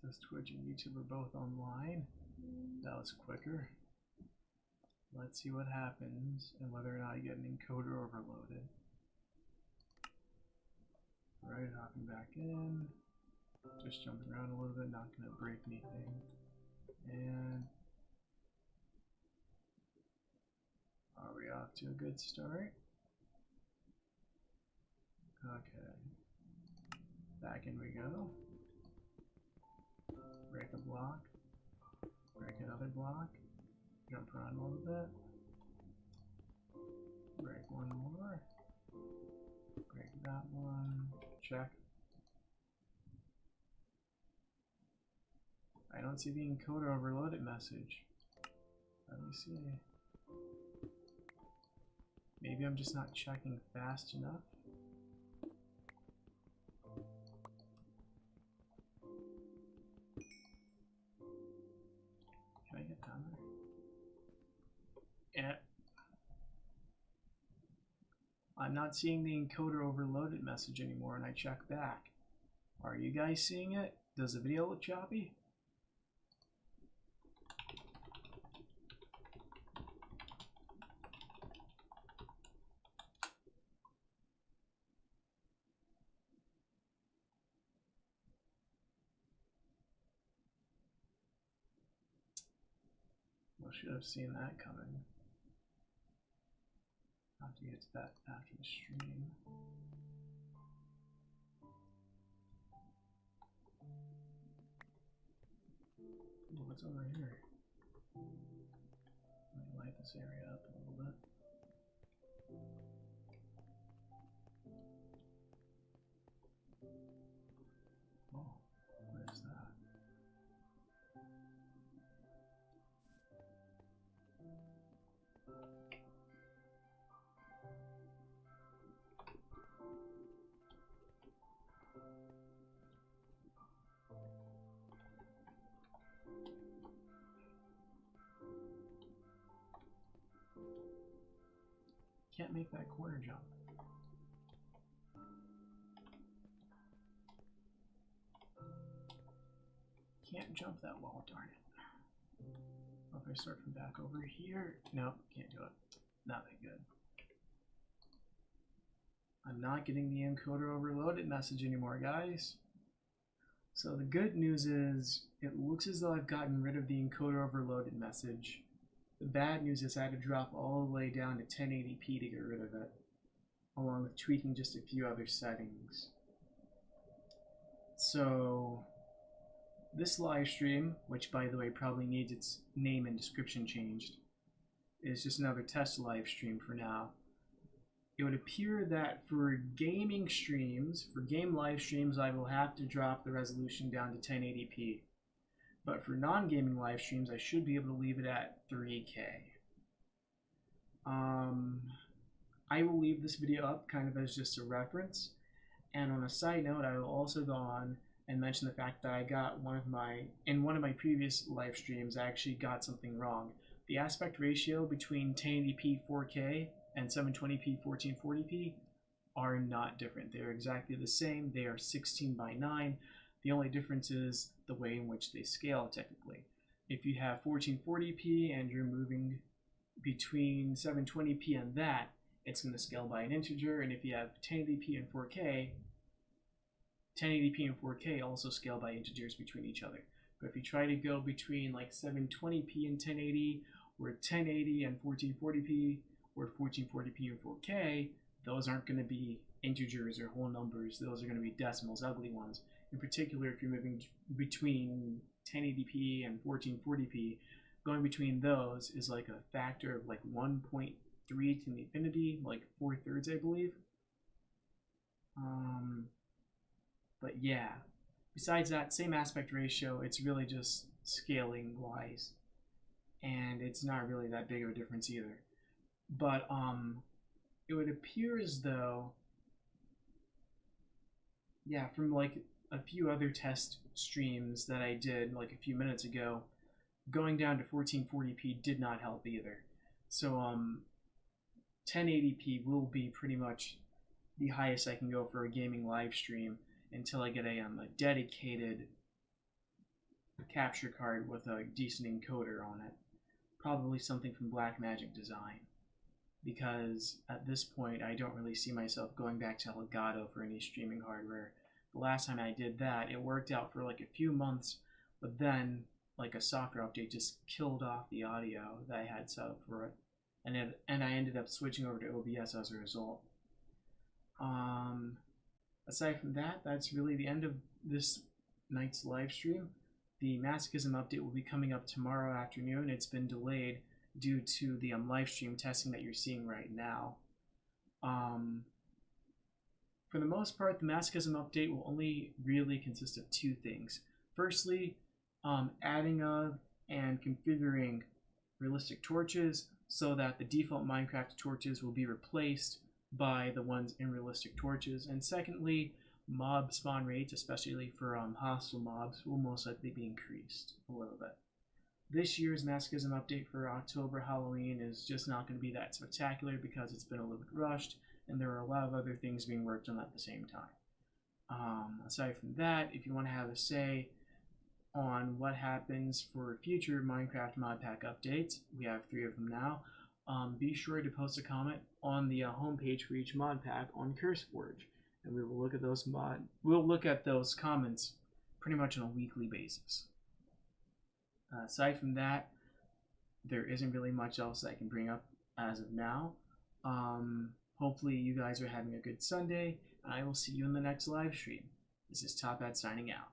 Says Twitch and YouTube are both online. That was quicker. Let's see what happens and whether or not I get an encoder overloaded. Alright, hopping back in. Just jumping around a little bit, not going to break anything. And are we off to a good start? Okay. Back in we go. Break a block. Break another block. Jump around a little bit. Break one more. Break that one. Check. I don't see the encoder overloaded message. Let me see. Maybe I'm just not checking fast enough. Can I get down there? Yeah. I'm not seeing the encoder overloaded message anymore, and I check back. Are you guys seeing it? Does the video look choppy? Well, should have seen that coming. I'll have to get to that after the stream. Ooh, what's over here? Let me light this area up a little bit. Oh, what is that? Can't make that corner jump. Can't jump that wall, darn it. Well, if I start from back over here, nope, can't do it. Not that good. I'm not getting the encoder overloaded message anymore, guys. So the good news is it looks as though I've gotten rid of the encoder overloaded message. The bad news is I had to drop all the way down to 1080p to get rid of it, along with tweaking just a few other settings. So this live stream, which by the way probably needs its name and description changed, is just another test live stream for now. It would appear that for gaming streams, for game live streams, I will have to drop the resolution down to 1080p. But for non-gaming live streams, I should be able to leave it at 3K. I will leave this video up kind of as just a reference. And on a side note, I will also go on and mention the fact that I got in one of my previous live streams, I actually got something wrong. The aspect ratio between 1080p 4K and 720p 1440p are not different. They are exactly the same. They are 16:9. The only difference is the way in which they scale technically. If you have 1440p and you're moving between 720p and that, it's going to scale by an integer. And if you have 1080p and 4K, 1080p and 4K also scale by integers between each other. But if you try to go between like 720p and 1080, or 1080 and 1440p, or 1440p and 4K, those aren't going to be integers or whole numbers. Those are going to be decimals, ugly ones. In particular, if you're moving between 1080p and 1440p, going between those is like a factor of like 1.3 to the infinity, like 4/3, I believe. But yeah, besides that, same aspect ratio, it's really just scaling wise. And it's not really that big of a difference either. But it would appear as though, yeah, from like a few other test streams that I did like a few minutes ago, going down to 1440p did not help either. So 1080p will be pretty much the highest I can go for a gaming live stream until I get a dedicated capture card with a decent encoder on it. Probably something from Blackmagic Design, because at this point I don't really see myself going back to Elgato for any streaming hardware. The last time I did that, it worked out for like a few months, but then like a software update just killed off the audio that I had set up for it, and I ended up switching over to OBS as a result. Aside from that, that's really the end of this night's live stream. The Masochism update will be coming up tomorrow afternoon. It's been delayed due to the live stream testing that you're seeing right now. For the most part, the Masochism update will only really consist of two things. Firstly, adding of and configuring realistic torches so that the default Minecraft torches will be replaced by the ones in realistic torches. And secondly, mob spawn rates, especially for hostile mobs, will most likely be increased a little bit. This year's Masochism update for October Halloween is just not going to be that spectacular because it's been a little bit rushed and there are a lot of other things being worked on at the same time. Aside from that, if you want to have a say on what happens for future Minecraft mod pack updates, we have 3 of them now. Be sure to post a comment on the homepage for each mod pack on CurseForge, and we will look at those comments pretty much on a weekly basis. Aside from that, there isn't really much else I can bring up as of now. Hopefully you guys are having a good Sunday, and I will see you in the next live stream. This is Top Hat signing out.